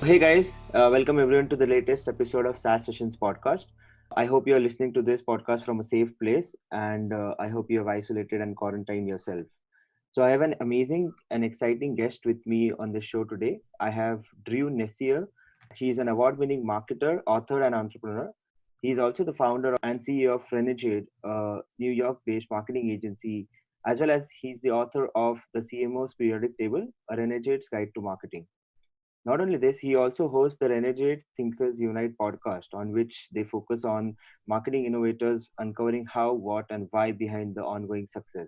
Hey guys, welcome everyone to the latest episode of SaaS Sessions podcast. I hope you're listening to this podcast from a safe place and I hope you have isolated and quarantined yourself. So, I have an amazing and exciting guest with me on the show today. I have Drew Neisser. He's an award winning marketer, author, and entrepreneur. He's also the founder and CEO of Renegade, a New York based marketing agency, as well as he's the author of the CMO's Periodic Table, a Renegade's Guide to Marketing. Not only this, he also hosts the Renegade Thinkers Unite podcast, on which they focus on marketing innovators uncovering how, what, and why behind the ongoing success.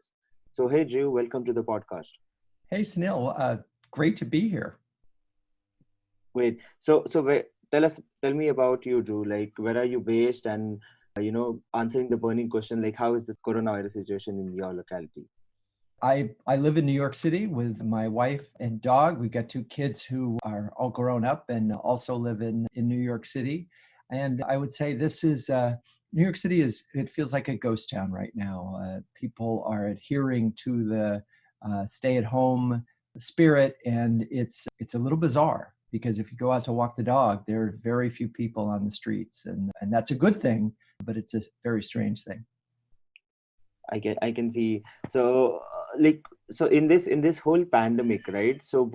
So, hey, Drew, welcome to the podcast. Hey, Sunil. Great to be here. Wait, tell me about you, Drew. Like, where are you based, and answering the burning question, like, how is the coronavirus situation in your locality? I live in New York City with my wife and dog. We've got two kids who are all grown up and also live in New York City. And I would say this is New York City it feels like a ghost town right now. People are adhering to the stay at home spirit, and it's a little bizarre because if you go out to walk the dog, there are very few people on the streets, and that's a good thing, but it's a very strange thing. I can see. So so in this whole pandemic, right? So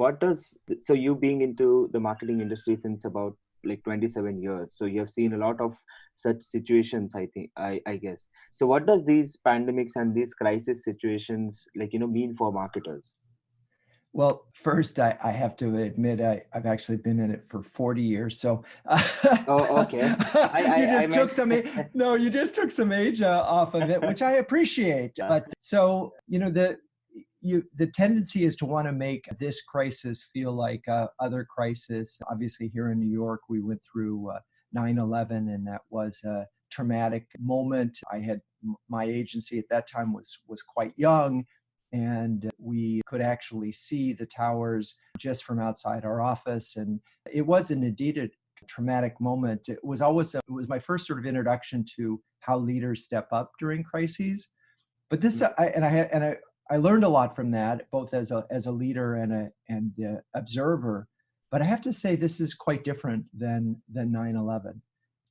you being into the marketing industry since about like 27 years, so you have seen a lot of such situations, I think, I guess. So what does these pandemics and these crisis situations mean for marketers? Well, first, I have to admit I've actually been in it for 40 years. So Oh, okay. you I just took meant some no, you just took some age off of it, which I appreciate. But so the tendency is to want to make this crisis feel like other crisis. Obviously, here in New York, we went through 9/11, and that was a traumatic moment. My agency at that time was quite young, and we could actually see the towers just from outside our office. And it was indeed a traumatic moment. It was my first sort of introduction to how leaders step up during crises. But this, I learned a lot from that, both as a leader and a observer. But I have to say, this is quite different than 9/11.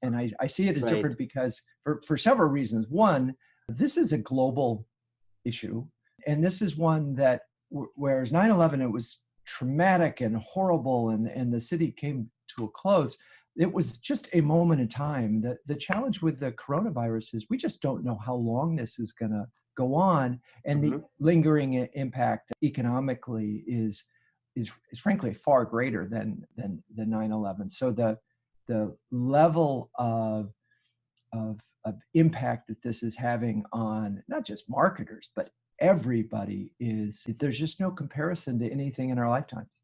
And I see it as Right. different because for several reasons. One, this is a global issue. And this is one that, whereas 9/11, it was traumatic and horrible, and the city came to a close. It was just a moment in time. The challenge with the coronavirus is we just don't know how long this is going to go on, and the lingering impact economically is frankly far greater than 9/11. So the level of impact that this is having on not just marketers but everybody there's just no comparison to anything in our lifetimes.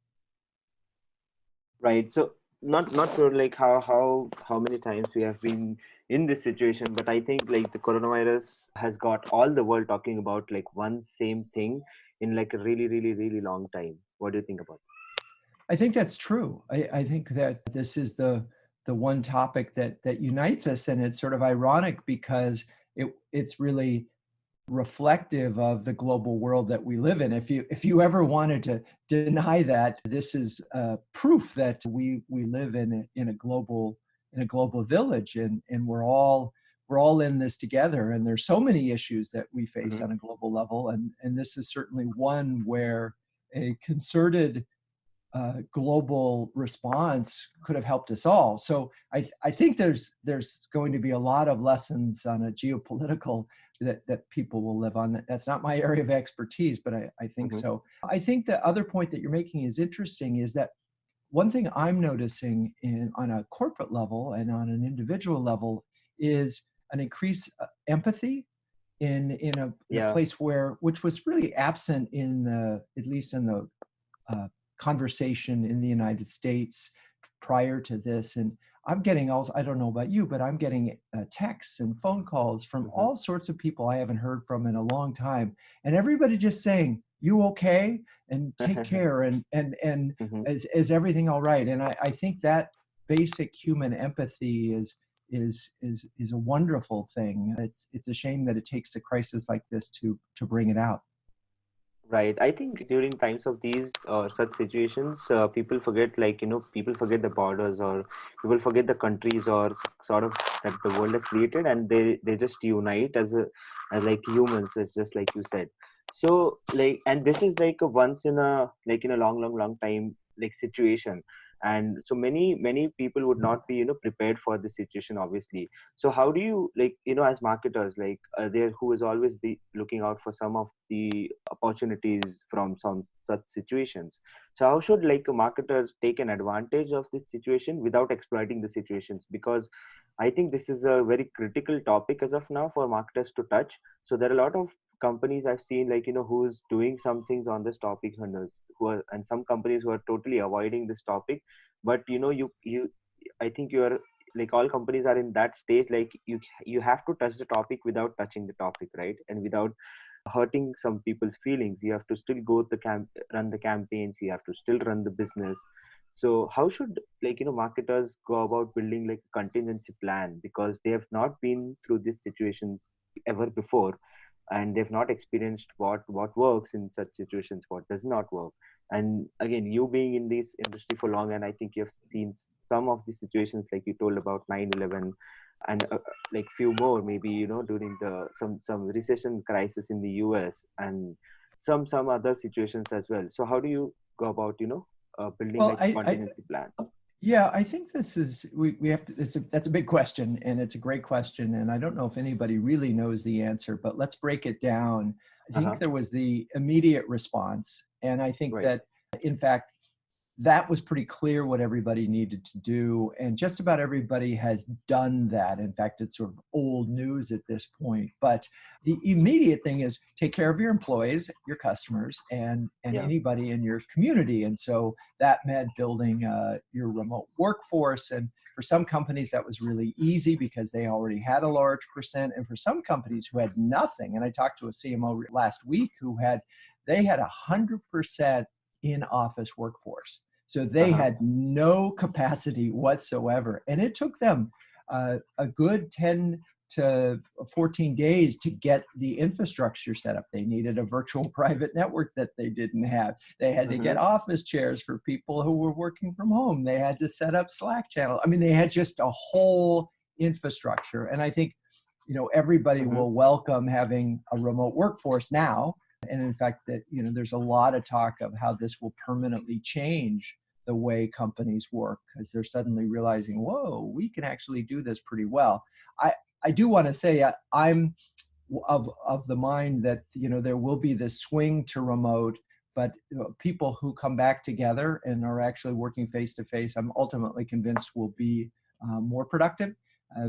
Right. So not sure like how many times we have been in this situation, but I think like the coronavirus has got all the world talking about like one same thing in like a really, really, really long time. What do you think about I think that's true. I think that this is the one topic that unites us, and it's sort of ironic because it's really reflective of the global world that we live in. If you ever wanted to deny that, this is proof that we live in a global village, and we're all in this together. And there's so many issues that we face on a global level, and this is certainly one where a concerted global response could have helped us all. So I think there's going to be a lot of lessons on a geopolitical that people will live on. That's not my area of expertise, but I think so. I think the other point that you're making is interesting, is that one thing I'm noticing on a corporate level and on an individual level is an increased empathy in a place which was really absent at least in the conversation in the United States prior to this. And I'm getting also, I don't know about you, but I'm getting texts and phone calls from all sorts of people I haven't heard from in a long time. And everybody just saying, "You okay?" and "Take care," and is everything all right? And I think that basic human empathy is a wonderful thing. It's a shame that it takes a crisis like this to bring it out. Right. I think during times of these such situations, people forget, like, people forget the borders, or people forget the countries, or sort of that the world has created, and they just unite as like humans, as just like you said. So like, and this is like a once in a, like, in a long, long, long time, like, situation. And so many people would not be, prepared for this situation, obviously. So how do you, like, as marketers, like, there who is always be looking out for some of the opportunities from some such situations. So how should, like, a marketer take an advantage of this situation without exploiting the situations? Because I think this is a very critical topic as of now for marketers to touch. So there are a lot of companies I've seen, like, who's doing some things on this topic, and some companies who are totally avoiding this topic. But you I think you are, like, all companies are in that stage, like, you have to touch the topic without touching the topic, right? And without hurting some people's feelings. You have to still run the campaigns, you have to still run the business. So how should, like, marketers go about building, like, a contingency plan, because they have not been through these situations ever before, and they've not experienced what works in such situations, what does not work. And again, you being in this industry for long, and I think you've seen some of the situations, like you told about 9/11, and like few more, maybe, during the some recession crisis in the US, and some other situations as well. So how do you go about, building, Well, like, a contingency plan? yeah, I think this is we have to. That's a big question, and it's a great question, and I don't know if anybody really knows the answer, but let's break it down. I think Uh-huh. there was the immediate response, and I think Right. that in fact that was pretty clear what everybody needed to do. And just about everybody has done that. In fact, it's sort of old news at this point. But the immediate thing is take care of your employees, your customers, and Yeah. anybody in your community. And so that meant building your remote workforce. And for some companies, that was really easy because they already had a large percent. And for some companies who had nothing, and I talked to a CMO last week who they had 100% in office workforce. So they Uh-huh. had no capacity whatsoever. And it took them a good 10 to 14 days to get the infrastructure set up. They needed a virtual private network that they didn't have. They had to Mm-hmm. get office chairs for people who were working from home. They had to set up Slack channel. I mean, they had just a whole infrastructure. And I think, everybody Mm-hmm. will welcome having a remote workforce now. And in fact, that there's a lot of talk of how this will permanently change the way companies work because they're suddenly realizing, whoa, we can actually do this pretty well. I do want to say I'm of the mind that there will be this swing to remote, but people who come back together and are actually working face to face, I'm ultimately convinced will be more productive.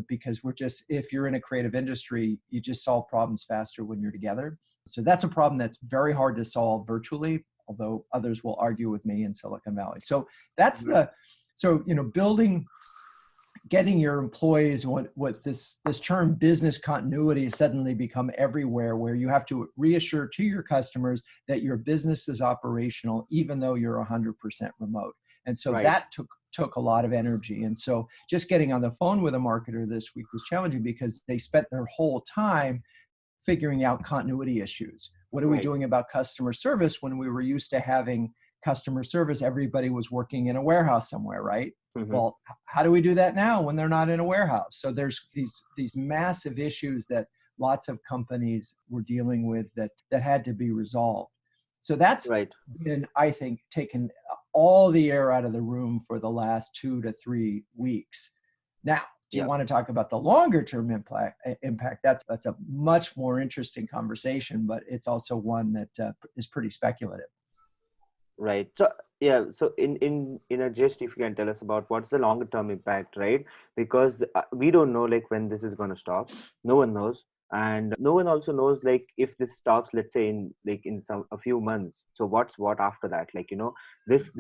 Because if you're in a creative industry, you just solve problems faster when you're together. So that's a problem that's very hard to solve virtually, although others will argue with me in Silicon Valley. So that's Mm-hmm. building, getting your employees, what this term business continuity has suddenly become everywhere, where you have to reassure to your customers that your business is operational even though you're 100% remote. And so Right. that took a lot of energy. And so just getting on the phone with a marketer this week was challenging because they spent their whole time figuring out continuity issues. What are we Right. doing about customer service when we were used to having customer service? Everybody was working in a warehouse somewhere, right? Mm-hmm. Well, how do we do that now when they're not in a warehouse? So there's these massive issues that lots of companies were dealing with that had to be resolved. So that's Right. been, I think, taken all the air out of the room for the last 2 to 3 weeks. Now, do you Yeah. want to talk about the longer term impact? That's a much more interesting conversation, but it's also one that is pretty speculative. Right. So yeah. So in a gist, if you can tell us about what's the longer term impact, right? Because we don't know, like, when this is going to stop. No one knows, and no one also knows, like, if this stops, let's say, in, like, in some a few months. So what after that? Like, this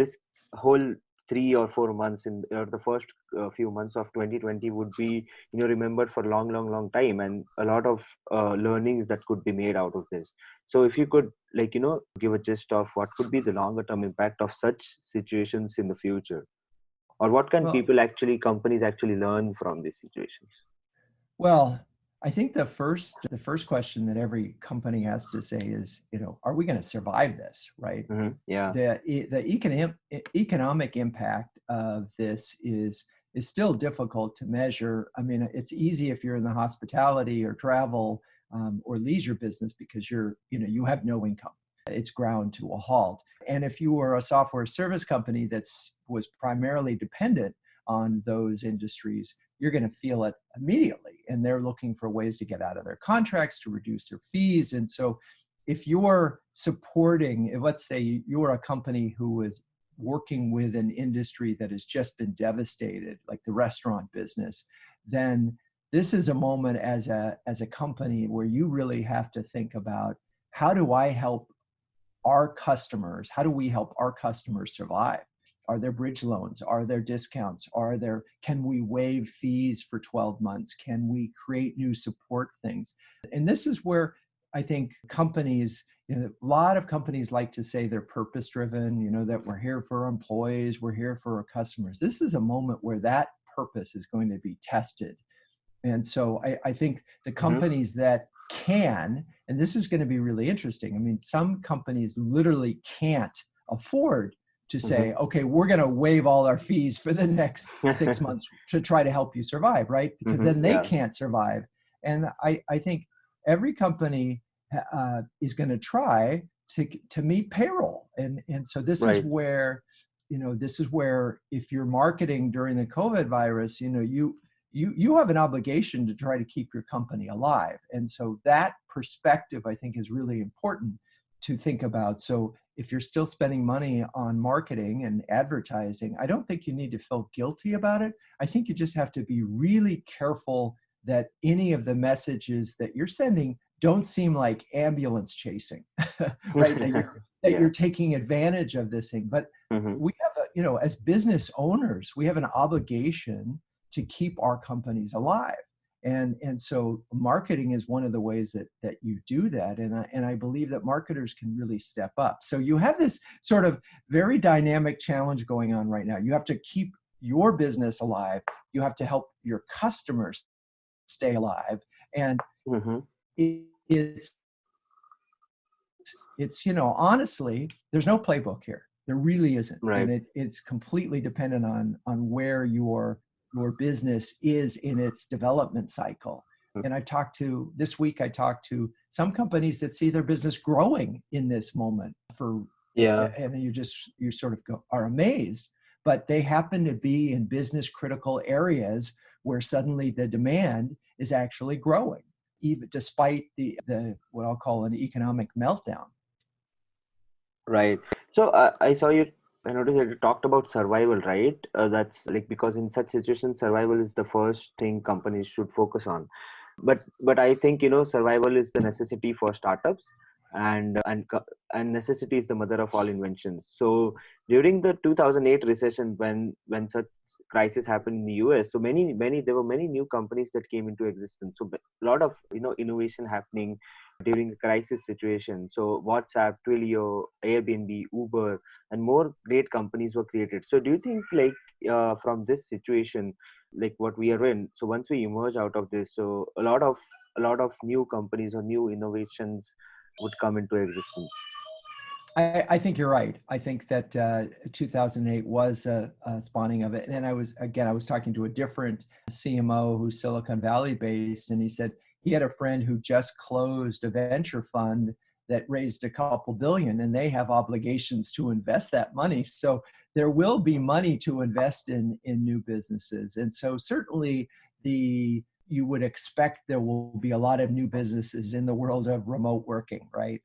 whole 3 or 4 months, or the first few months of 2020 would be, remembered for a long, long, long time, and a lot of learnings that could be made out of this. So if you could, like, give a gist of what could be the longer term impact of such situations in the future, or what can Well, companies actually learn from these situations? well, I think the first question that every company has to say is, are we going to survive this, right? Yeah. The economic impact of this is still difficult to measure. I mean, it's easy if you're in the hospitality or travel or leisure business because you have no income. It's ground to a halt. And if you were a software service company was primarily dependent on those industries, you're going to feel it immediately. And they're looking for ways to get out of their contracts, to reduce their fees. And so if you're supporting, let's say you're a company who is working with an industry that has just been devastated, like the restaurant business, then this is a moment as a company where you really have to think about, how do I help our customers? How do we help our customers survive? Are there bridge loans? Are there discounts? Can we waive fees for 12 months? Can we create new support things? And this is where I think companies, a lot of companies like to say they're purpose driven, that we're here for our employees, we're here for our customers. This is a moment where that purpose is going to be tested. And so I think the companies that can, and this is going to be really interesting. I mean, some companies literally can't afford to say, okay, we're going to waive all our fees for the next 6 months to try to help you survive, right? Because then they can't survive. And I think every company is going to try to meet payroll. And so this is where, if you're marketing during the COVID virus, you have an obligation to try to keep your company alive. And so that perspective, I think, is really important to think about. So if you're still spending money on marketing and advertising, I don't think you need to feel guilty about it. I think you just have to be really careful that any of the messages that you're sending don't seem like ambulance chasing, right? That you're taking advantage of this thing. But we have as business owners, we have an obligation to keep our companies alive. And so marketing is one of the ways that you do that. And I believe that marketers can really step up. So you have this sort of very dynamic challenge going on right now. You have to keep your business alive. You have to help your customers stay alive. And it's honestly, there's no playbook here. There really isn't. Right. And it's completely dependent on where your business is in its development cycle. And this week I talked to some companies that see their business growing in this moment and you sort of are amazed, but they happen to be in business critical areas where suddenly the demand is actually growing, even despite the what I'll call an economic meltdown. Right. So I noticed that you talked about survival, right? That's like, because in such situations, survival is the first thing companies should focus on. But I think, survival is the necessity for startups, and necessity is the mother of all inventions. So during the 2008 recession, when such crisis happened in the US, so there were many new companies that came into existence. So a lot of innovation happening during a crisis situation. So WhatsApp, Twilio, Airbnb, Uber, and more great companies were created. So do you think, like, from this situation, like what we are in, so once we emerge out of this, so a lot of new companies or new innovations would come into existence? I think you're right. I think that 2008 was a spawning of it. And I was talking to a different CMO who's Silicon Valley based, and he said he had a friend who just closed a venture fund that raised a couple billion, and they have obligations to invest that money. So there will be money to invest in new businesses. And so certainly you would expect there will be a lot of new businesses in the world of remote working, right?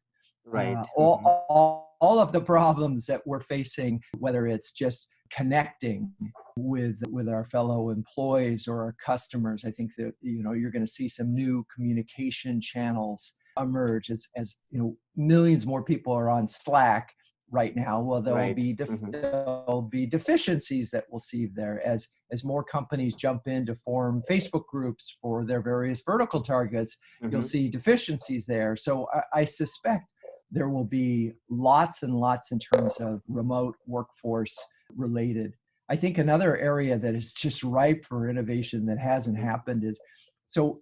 Right. All of the problems that we're facing, whether it's just connecting with our fellow employees or our customers, I think that you're going to see some new communication channels emerge as millions more people are on Slack right now. Well, there'll be deficiencies that we'll see there as more companies jump in to form Facebook groups for their various vertical targets. You'll see deficiencies there. So I suspect there will be lots and lots in terms of remote workforce related. I think another area that is just ripe for innovation that hasn't happened is, so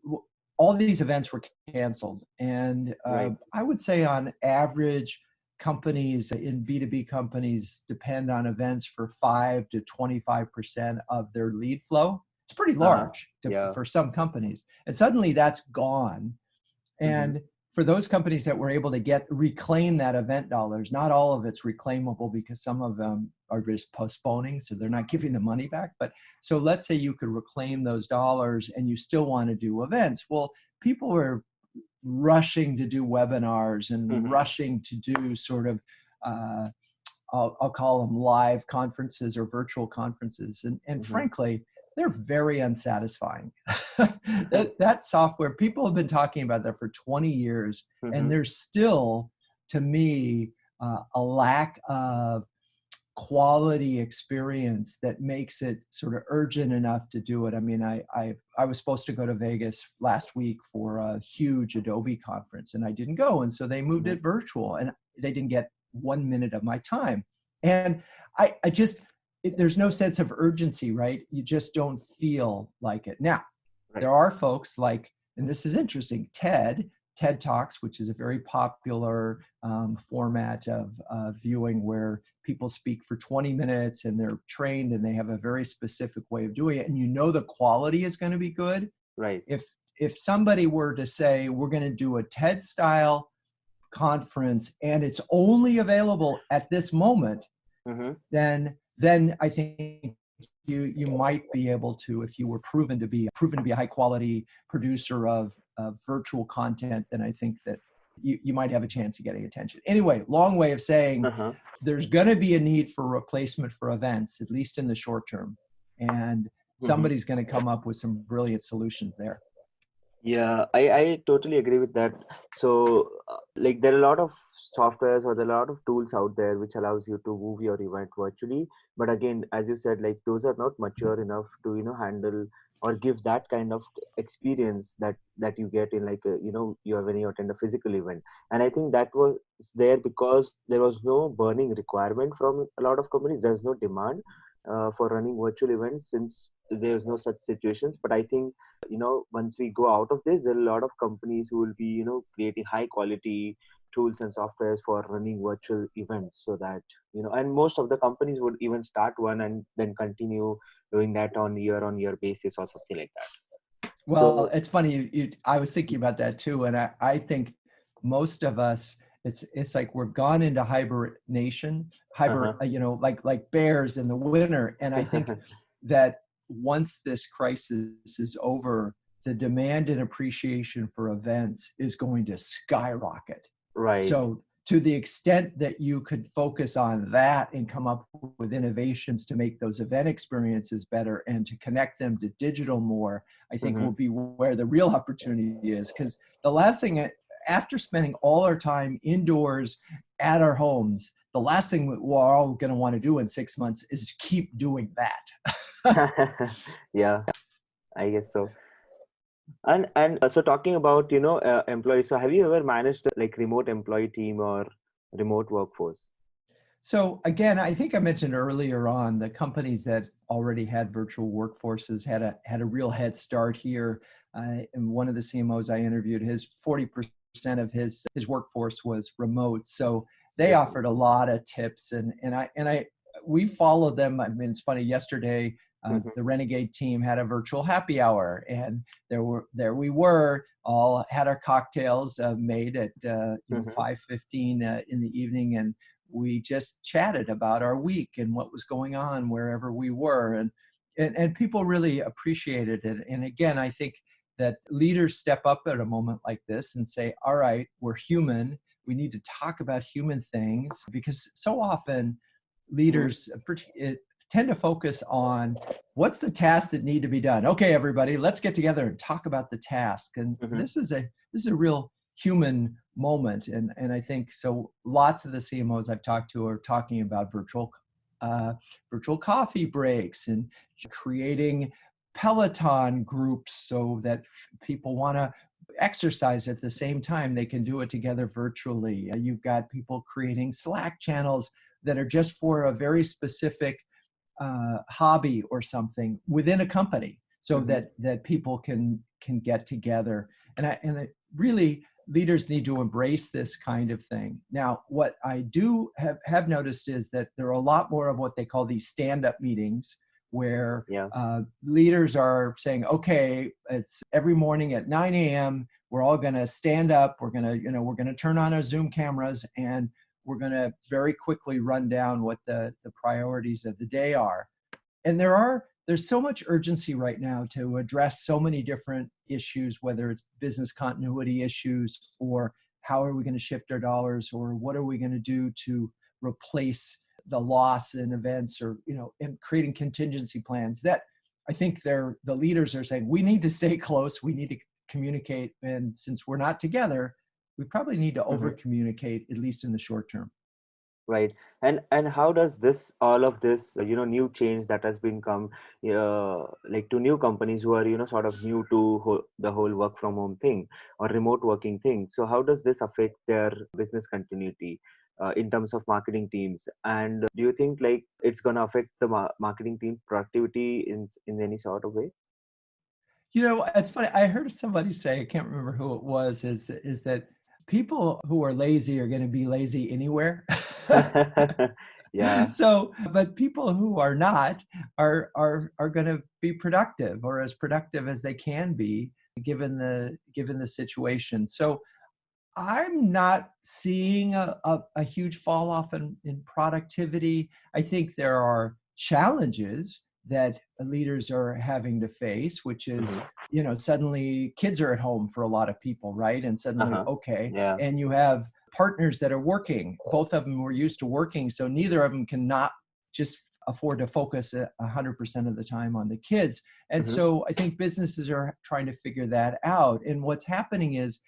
all these events were canceled. And Right. I would say on average, companies in B2B companies depend on events for 5 to 25% of their lead flow. It's pretty Uh-huh. large Yeah. for some companies. And suddenly that's gone. Mm-hmm. And for those companies that were able to reclaim that event dollars, not all of it's reclaimable because some of them are just postponing, so they're not giving the money back. But so let's say you could reclaim those dollars and you still want to do events. Well, people were rushing to do webinars and Mm-hmm. rushing to do sort of uh, I'll call them live conferences or virtual conferences. And Mm-hmm. frankly, they're very unsatisfying. that software, people have been talking about that for 20 years, and Mm-hmm. there's still, to me, a lack of quality experience that makes it sort of urgent enough to do it. I mean, I was supposed to go to Vegas last week for a huge Adobe conference, and I didn't go, and so they moved Mm-hmm. it virtual, and they didn't get 1 minute of my time. And I just there's no sense of urgency, right? You just don't feel like it. Now, Right. there are folks like, and this is interesting, TED Talks, which is a very popular format of viewing where people speak for 20 minutes and they're trained and they have a very specific way of doing it. And you know the quality is going to be good. Right. If somebody were to say, we're going to do a TED style conference and it's only available at this moment, Mm-hmm. then I think you might be able to, if you were proven to be a high quality producer of virtual content, then I think that you might have a chance of getting attention. Anyway, long way of saying Uh-huh. there's going to be a need for replacement for events, at least in the short term, and Mm-hmm. somebody's going to come up with some brilliant solutions there. Yeah, I totally agree with that. So, like, there are a lot of softwares or there are a lot of tools out there which allows you to move your event virtually. But again, as you said, like those are not mature enough to, handle or give that kind of experience that you get in like when you attend a physical event. And I think that was there because there was no burning requirement from a lot of companies. There's no demand for running virtual events since there's no such situations. But I think once we go out of this, there are a lot of companies who will be creating high quality tools and softwares for running virtual events, so that and most of the companies would even start one and then continue doing that on year basis or something like that. Well, So it's funny. I was thinking about that too, and I think most of us, it's like we've gone into hibernation, uh-huh. like bears in the winter. And I think that once this crisis is over, the demand and appreciation for events is going to skyrocket. Right. So to the extent that you could focus on that and come up with innovations to make those event experiences better and to connect them to digital more, I think Mm-hmm. will be where the real opportunity is. Because the last thing, after spending all our time indoors at our homes, the last thing we're all going to want to do in 6 months is keep doing that. Yeah, I guess so. And so talking about employees, so have you ever managed like remote employee team or remote workforce? So again, I think I mentioned earlier on the companies that already had virtual workforces had a real head start here. And one of the CMOs I interviewed, his 40% of his workforce was remote. So they Definitely. offered a lot of tips, and we followed them. I mean, it's funny. Yesterday, Mm-hmm. the Renegade team had a virtual happy hour, and there we were, all had our cocktails made at Mm-hmm. 5:15 in the evening, and we just chatted about our week and what was going on wherever we were, and people really appreciated it. And again, I think that leaders step up at a moment like this and say, all right, we're human, we need to talk about human things, because so often Mm-hmm. leaders tend to focus on what's the tasks that need to be done. Okay, everybody, let's get together and talk about the task. And Mm-hmm. this is a real human moment. And I think so lots of the CMOs I've talked to are talking about virtual coffee breaks and creating Peloton groups so that people want to exercise at the same time, they can do it together virtually. You've got people creating Slack channels that are just for a very specific hobby or something within a company, so Mm-hmm. that people can get together. And really, leaders need to embrace this kind of thing. Now, what I do have noticed is that there are a lot more of what they call these stand-up meetings, where Yeah. leaders are saying, okay, it's every morning at 9 a.m. We're all going to stand up. We're going to, we're going to turn on our Zoom cameras, and we're going to very quickly run down what the priorities of the day are. And there's so much urgency right now to address so many different issues, whether it's business continuity issues, or how are we going to shift our dollars, or what are we going to do to replace the loss in events, or and creating contingency plans, that I think the leaders are saying we need to stay close, we need to communicate, and since we're not together, we probably need to over communicate, at least in the short term. Right. And how does all of this, new change that has been come, like to new companies who are, sort of new to the whole work from home thing or remote working thing. So how does this affect their business continuity in terms of marketing teams? And do you think like it's going to affect the marketing team productivity in any sort of way? It's funny. I heard somebody say, I can't remember who it was, is that people who are lazy are going to be lazy anywhere. Yeah. So, but people who are not are going to be productive, or as productive as they can be given the situation. So I'm not seeing a huge fall off in productivity. I think there are challenges that leaders are having to face, which is, suddenly kids are at home for a lot of people, right? And suddenly, okay, Yeah. and you have partners that are working. Both of them were used to working, so neither of them can not just afford to focus 100% of the time on the kids. And so I think businesses are trying to figure that out. And what's happening is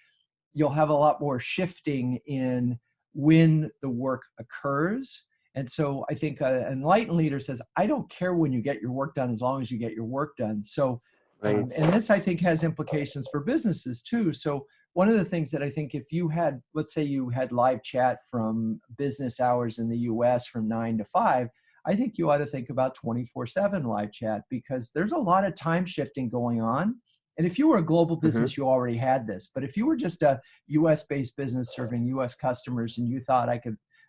you'll have a lot more shifting in when the work occurs. And so I think an enlightened leader says, I don't care when you get your work done, as long as you get your work done. So, Right. and this I think has implications for businesses too. So one of the things that I think, if you had, let's say you had live chat from business hours in the US from 9 to 5, I think you ought to think about 24/7 live chat, because there's a lot of time shifting going on. And if you were a global business, you already had this. But if you were just a US-based business serving US customers, and you thought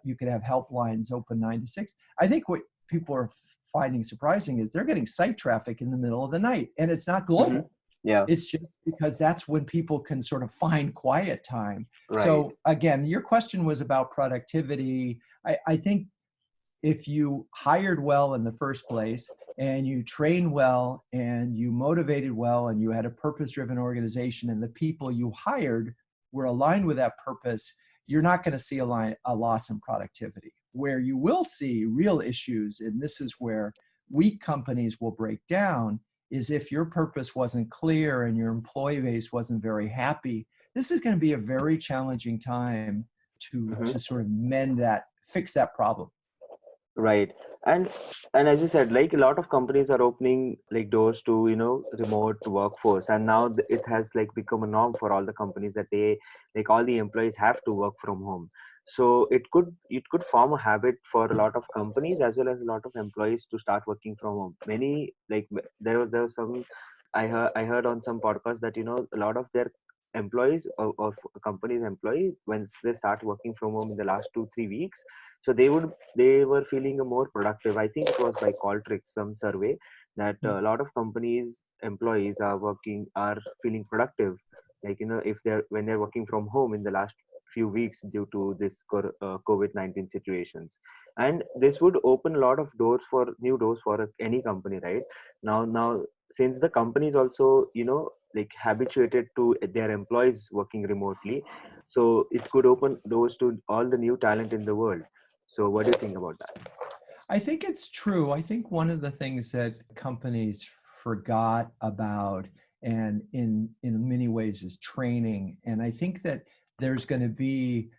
you could have helplines open 9 to 6, I think what people are finding surprising is they're getting site traffic in the middle of the night, and it's not global. Yeah. It's just because that's when people can sort of find quiet time. Right. So again, your question was about productivity. I think if you hired well in the first place, and you trained well, and you motivated well, and you had a purpose-driven organization, and the people you hired were aligned with that purpose, you're not going to see a loss in productivity. Where you will see real issues, and this is where weak companies will break down, is if your purpose wasn't clear and your employee base wasn't very happy. This is going to be a very challenging time to sort of fix that problem. Right. And as you said, like a lot of companies are opening like doors to, remote workforce. And now it has like become a norm for all the companies that they like all the employees have to work from home. So it could form a habit for a lot of companies as well as a lot of employees to start working from home. Many like there was some I heard on some podcast that a lot of their employees or companies employees, when they start working from home in the last 2-3 weeks, so they were feeling more productive. I think it was by Qualtrics, some survey that a lot of companies employees are feeling productive, like if when they're working from home in the last few weeks due to this COVID-19 situations. And this would open a lot of new doors for any company, right? Now since the companies also like habituated to their employees working remotely, so it could open doors to all the new talent in the world. So what do you think about that? I think it's true. I think one of the things that companies forgot about, and in many ways, is training. And I think that there's going to be,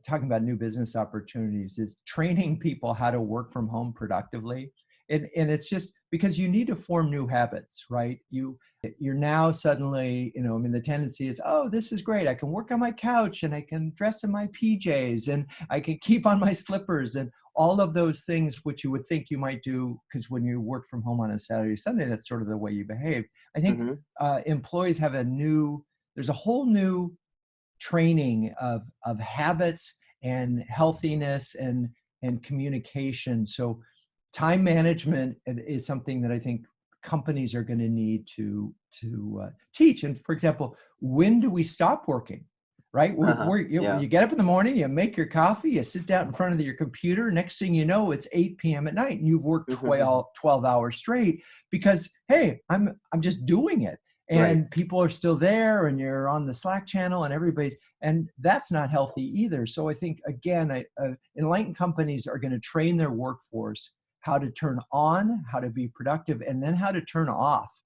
talking about new business opportunities, is training people how to work from home productively. And it's just because you need to form new habits, right? You're now suddenly, the tendency is, oh, this is great. I can work on my couch, and I can dress in my PJs, and I can keep on my slippers, and all of those things which you would think you might do, because when you work from home on a Saturday, Sunday, that's sort of the way you behave. I think employees have a new there's a whole new training of habits and healthiness and communication. So time management is something that I think companies are going to need to teach. And for example, when do we stop working? Right? Yeah. You get up in the morning, you make your coffee, you sit down in front of your computer. Next thing you know, it's 8 p.m. at night and you've worked 12 hours straight because, hey, I'm just doing it. Right. And people are still there and you're on the Slack channel and everybody's, and that's not healthy either. So I think, again, enlightened companies are going to train their workforce how to turn on, how to be productive, and then how to turn off,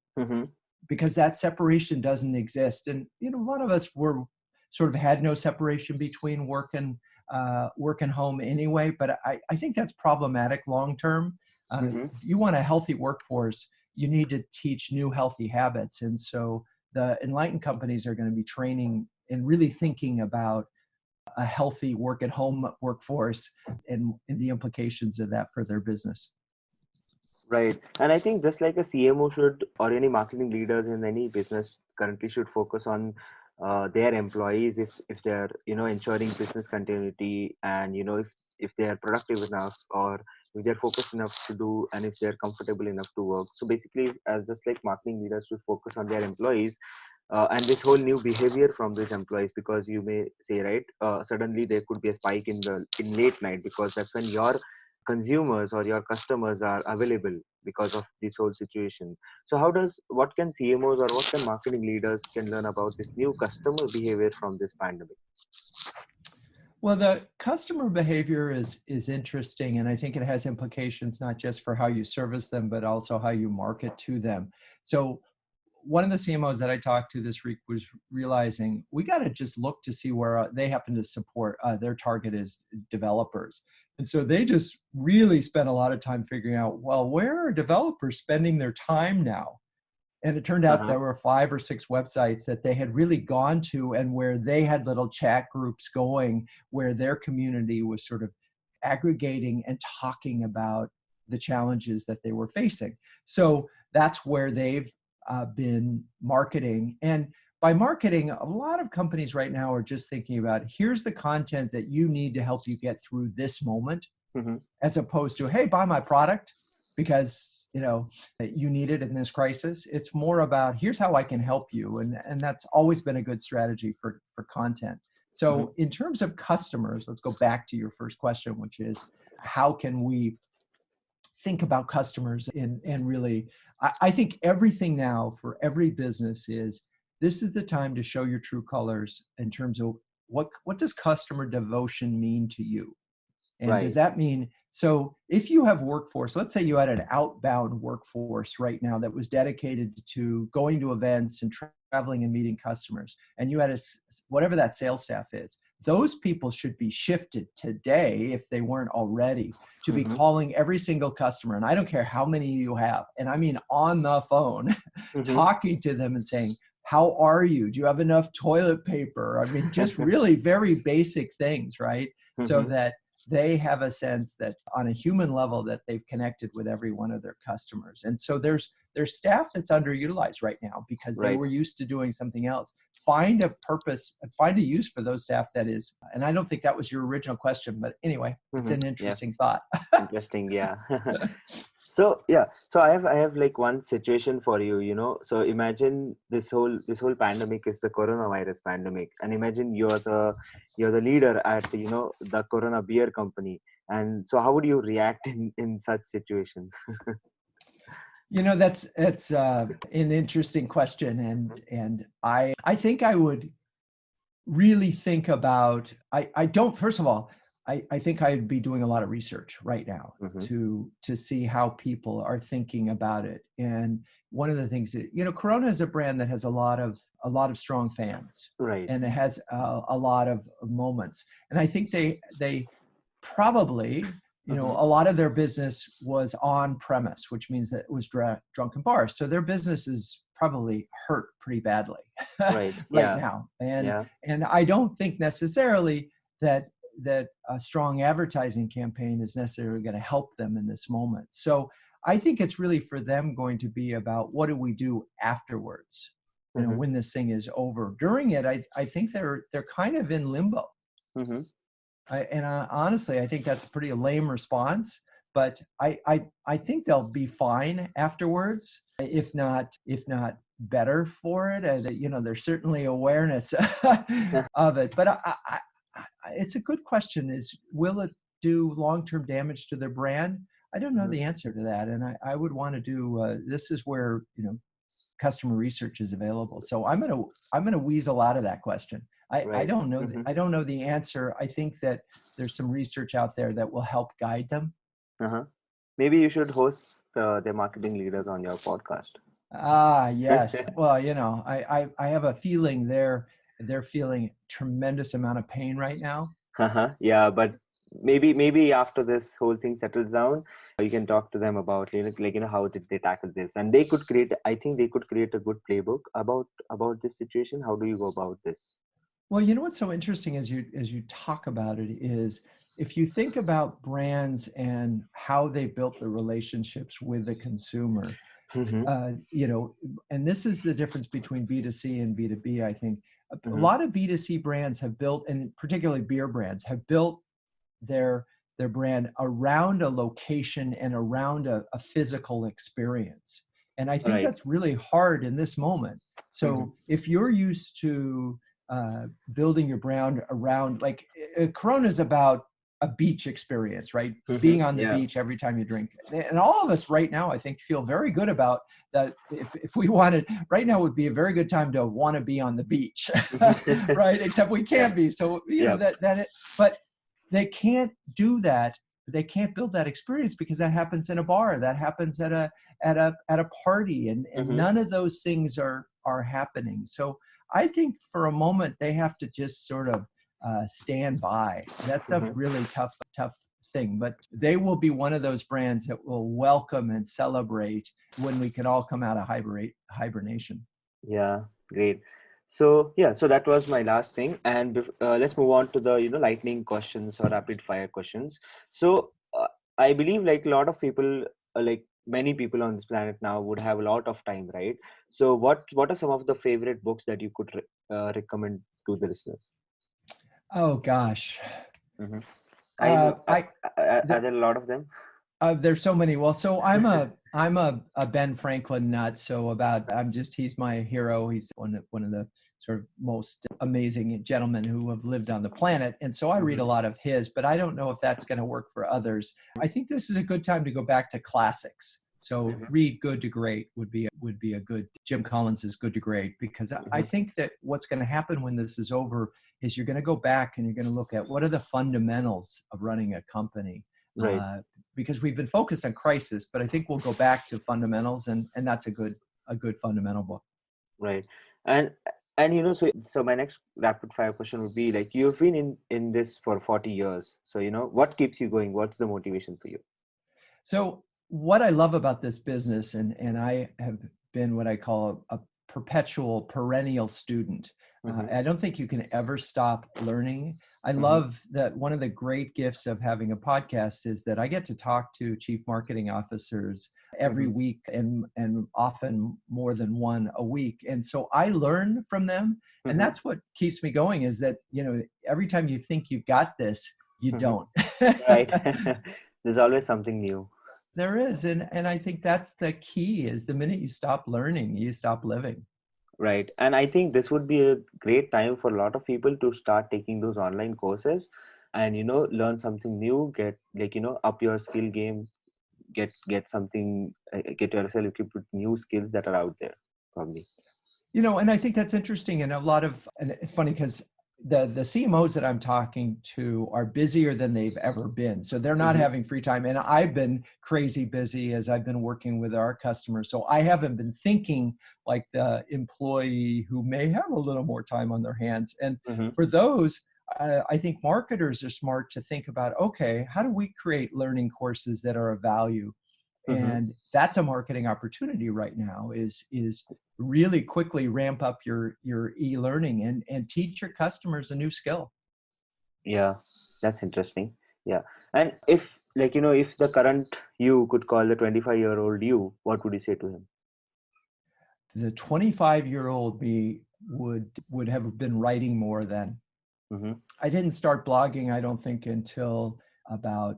because that separation doesn't exist. And, a lot of us were sort of had no separation between work and home anyway, but I think that's problematic long-term. If you want a healthy workforce, you need to teach new healthy habits. And so the enlightened companies are going to be training and really thinking about a healthy work at home workforce and the implications of that for their business. Right. And I think just like a CMO should, or any marketing leaders in any business currently should focus on their employees if they're, ensuring business continuity, and, if they are productive enough, or if they're focused enough to do, and if they're comfortable enough to work. So basically, as just like marketing leaders should focus on their employees, and this whole new behavior from these employees, because you may say, right, suddenly there could be a spike in late night, because that's when your consumers or your customers are available because of this whole situation. So what can CMOs or what can marketing leaders can learn about this new customer behavior from this pandemic? Well, the customer behavior is interesting, and I think it has implications not just for how you service them, but also how you market to them. So one of the CMOs that I talked to this week was realizing we got to just look to see where they happen to support. Their target is developers. And so they just really spent a lot of time figuring out, well, where are developers spending their time now? And it turned out there were 5 or 6 websites that they had really gone to, and where they had little chat groups going where their community was sort of aggregating and talking about the challenges that they were facing. So that's where they've been marketing. And by marketing, a lot of companies right now are just thinking about, here's the content that you need to help you get through this moment, as opposed to, hey, buy my product because you need it in this crisis. It's more about, here's how I can help you. And that's always been a good strategy for content. So in terms of customers, let's go back to your first question, which is, how can we think about customers and really, I think everything now for every business is, this is the time to show your true colors in terms of what does customer devotion mean to you? And does that mean, so if you have workforce, let's say you had an outbound workforce right now that was dedicated to going to events and traveling and meeting customers, and you had whatever that sales staff is, those people should be shifted today, if they weren't already, to be calling every single customer. And I don't care how many you have, and I mean on the phone, talking to them and saying, how are you? Do you have enough toilet paper? I mean, just really very basic things, right? So that they have a sense that on a human level that they've connected with every one of their customers. And so there's staff that's underutilized right now because they were used to doing something else. Find a purpose and find a use for those staff that is, and I don't think that was your original question, but anyway, it's an interesting thought. Interesting. Yeah. So I have like one situation for you, So imagine this whole pandemic is the coronavirus pandemic, and imagine you're the leader at the Corona beer company, and so how would you react in such situations? That's an interesting question, and I think I would really think about. I don't. First of all, I think I'd be doing a lot of research right now to see how people are thinking about it. And one of the things that, Corona is a brand that has a lot of strong fans, and it has a lot of moments. And I think they probably, a lot of their business was on premise, which means that it was drunken bars. So their business is probably hurt pretty badly right now. And I don't think necessarily that a strong advertising campaign is necessarily going to help them in this moment. So I think it's really for them going to be about, what do we do afterwards? Mm-hmm. when this thing is over. During it, I think they're kind of in limbo. Mm-hmm. Honestly, I think that's a pretty lame response, but I think they'll be fine afterwards, if not better for it. There's certainly awareness of it, but it's a good question. Is will it do long-term damage to their brand? I don't know Mm-hmm. the answer to that, and I would want to do. This is where customer research is available. So I'm gonna weasel out of that question. I Right. don't know. Mm-hmm. I don't know the answer. I think that there's some research out there that will help guide them. Uh-huh. Maybe you should host the marketing leaders on your podcast. Ah, yes. Well, I have a feeling they're feeling tremendous amount of pain right now. Uh-huh. Yeah, but maybe after this whole thing settles down, you can talk to them about how did they tackle this, and they could create. I think they could create a good playbook about this situation. How do you go about this? Well, what's so interesting as you talk about it is if you think about brands and how they built the relationships with the consumer, Mm-hmm. uh, you know, and this is the difference between B2C and B2B, I think. A Mm-hmm. lot of B2C brands have built, and particularly beer brands, have built their their brand around a location and around a physical experience. And I think Right. that's really hard in this moment. Mm-hmm. So if you're used to building your brand around, like Corona is about a beach experience, right? Mm-hmm. Being on the Yeah. beach every time you drink. And all of us right now, I think, feel very good about that. If we wanted, right now would be a very good time to want to be on the beach, right? Except we Yeah. can't be. So, Yeah. but they can't do that. They can't build that experience because that happens in a bar, that happens at a party, and Mm-hmm. none of those things are happening. So I think for a moment they have to just sort of stand by. That's a Mm-hmm. really tough thing, but they will be one of those brands that will welcome and celebrate when we can all come out of hibernation. Yeah, great. So yeah, so that was my last thing, and let's move on to the lightning questions or rapid fire questions. So I believe like a lot of people, like many people on this planet now, would have a lot of time, right? So what are some of the favorite books that you could recommend to the listeners? Oh gosh. Hmm. I know, I are the, there a lot of them? There's so many. Well, so I'm a Ben Franklin nut. So he's my hero. He's one of the sort of most amazing gentlemen who have lived on the planet. And so I read a Hmm. lot of his, but I don't know if that's going to work for others. I think this is a good time to go back to classics. So Hmm. read Good to Great would be a good. Jim Collins is Good to Great, because I Hmm. think that what's going to happen when this is over is you're going to go back and you're going to look at what are the fundamentals of running a company. Right. Because we've been focused on crisis, but I think we'll go back to fundamentals, and that's a good fundamental book. Right. And so my next rapid fire question would be like you've been in this for 40 years. So what keeps you going? What's the motivation for you? So what I love about this business, and I have been what I call a perpetual perennial student. Mm-hmm. I don't think you can ever stop learning. I Mm-hmm. love that one of the great gifts of having a podcast is that I get to talk to chief marketing officers every Mm-hmm. week, and often more than one a week. And so I learn from them. And Mm-hmm. that's what keeps me going, is that, every time you think you've got this, you Mm-hmm. don't. Right. There's always something new. There is, and I think that's the key, is the minute you stop learning, you stop living. Right. And I think this would be a great time for a lot of people to start taking those online courses and learn something new, get up your skill game, get something, get yourself equipped with new skills that are out there probably. And I think that's interesting. And it's funny because the CMOs that I'm talking to are busier than they've ever been. So they're not Mm-hmm. having free time. And I've been crazy busy as I've been working with our customers. So I haven't been thinking like the employee who may have a little more time on their hands. And Mm-hmm. for those, I think marketers are smart to think about, okay, how do we create learning courses that are of value? Mm-hmm. And that's a marketing opportunity right now, is really quickly ramp up your e-learning and teach your customers a new skill. Yeah, that's interesting. Yeah. And if if the current you could call the 25-year-old you, what would you say to him? the 25-year-old me would have been writing more then. Mm-hmm. I didn't start blogging, I don't think, until about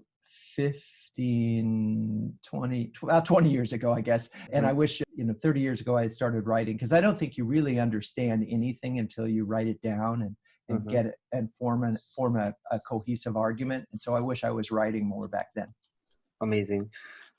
15, 20, about 20 years ago, I guess. And I wish, 30 years ago I had started writing, because I don't think you really understand anything until you write it down and get it and form a cohesive argument. And so I wish I was writing more back then. Amazing.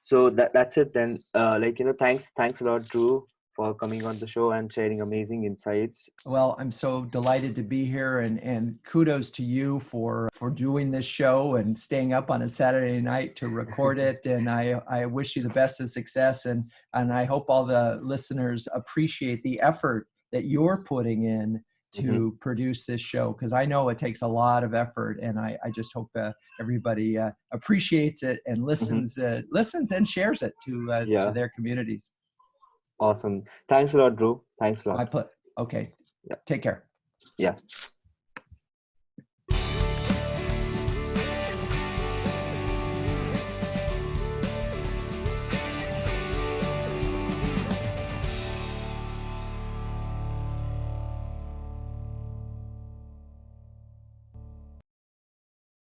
So that's it then. Thanks a lot, Drew, for coming on the show and sharing amazing insights. Well, I'm so delighted to be here, and kudos to you for doing this show and staying up on a Saturday night to record it. And I wish you the best of success, and I hope all the listeners appreciate the effort that you're putting in to produce this show, because I know it takes a lot of effort, and I just hope everybody appreciates it and listens and shares it to their communities. Awesome. Thanks a lot, Drew. Thanks a lot. Okay. Yeah. Take care. Yeah.